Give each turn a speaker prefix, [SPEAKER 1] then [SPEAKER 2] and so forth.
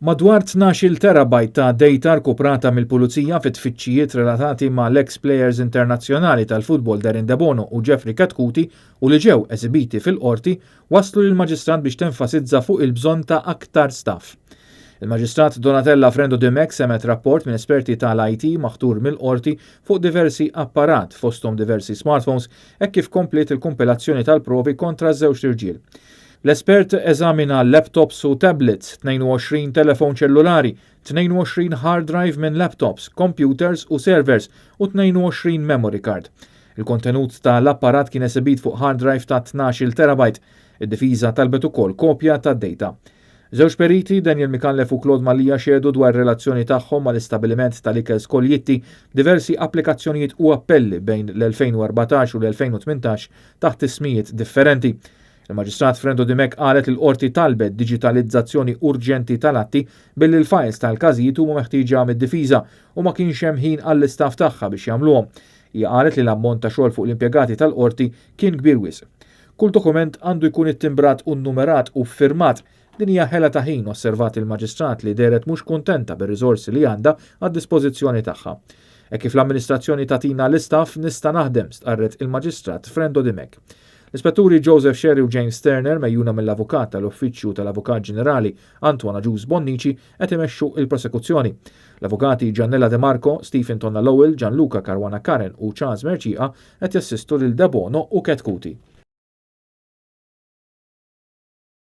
[SPEAKER 1] Madwar 12 terabajt ta' data rkuprata mill-Pulizija fit tfittxijiet relatati ma' l-ex players internazzjonali tal-futbol Darren Debono u Jeffrey Katkuti u li ġew eżibiti fil-qorti waslu lill-Maġistrat biex tenfasizza fuq il-bżonn ta' aktar staff. Il-Maġistrat Donatella Frendo Dimek semet rapport minn esperti tal-IT maħtur mill-qorti fuq diversi apparat fosthom diversi smartphones hekk kif komplet il-kompilazzjoni tal-provi kontra żewġ irġiel. L-espert eżamina laptops u tablets, 22 telefon ċellulari, 22 hard drive minn laptops, computers u servers u 22 memory card. Il-kontenut tal-apparat kien esibit fuq hard drive ta' 12 terabajt. Id-difiża talbet ukoll kopja tad-data. Żewġ periti, Daniel Mikallef u Claude Malija xedu dwar relazzjoni tagħhom mal-istabiliment tal-ikel Skoljitti diversi applikazzjonijiet u appelli bejn l-2014 u l-2018 taħt ismijiet differenti. Il-Maġistrat Frendo Dimek qalet il-qorti talbet digitalizzazzjoni urġenti tal-atti billi l-files tal-każijiet huma meħtieġa mid-difiża u ma kienx hemm ħin għall-istaff tagħha biex jagħmluhom. Hija qalet li l-ammont ta' xogħol fuq l-impjegati tal-qorti kien kbir wisq. Kull dokument għandu jkun ittimbrat u nnumerat u ffirmat. Din hija ħela ta' ħin osservat il-Maġistrat li deret mhux kuntenta bir-riżorsi li għandha għad-dispożizzjoni tagħha. Hekk kif l-amministrazzjoni tagħtina l-istaff nista' naħdem stqarret il-Maġistrat Frendo Dimek. L-Ispetturi Joseph Sherry u James Turner mejjuna mill-Avukat tal-Uffiċċju tal-Avukat Ġenerali Antoana Ġus Bonnici qed imexxu il-prosekuzzjoni. L-Avukati Giannella De Marco, Stephen Tonna Lowell, Gianluca Caruana Karen u Charles Merċiqa qed jassistu lil Debono u Katkuti.